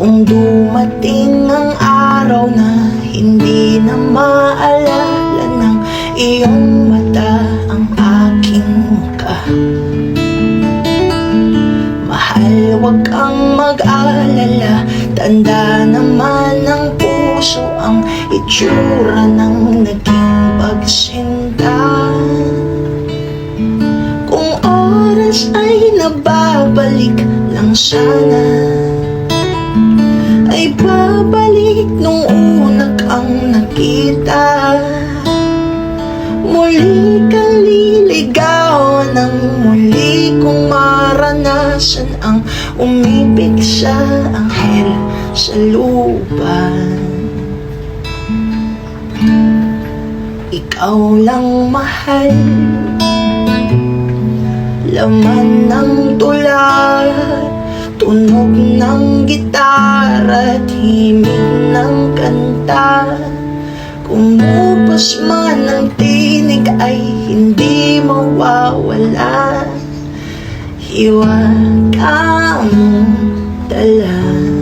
Kung dumating ang araw na hindi na maalala ng iyong mata ang aking muka, mahal, wag kang mag-alala, tanda naman ng puso ang itsura ng naging pagsinta. Kung oras ay nababalik lang sana, ay babalik nung una kang nakita. Muli kang liligawan ng muli kong maranasan ang umibig sa anghel sa lupa. Ikaw lang mahal, laman ng tula, tunog ng gitara at himig ng kanta. Kumupos man ang tinig ay hindi mawawala, hiwaga mong dala.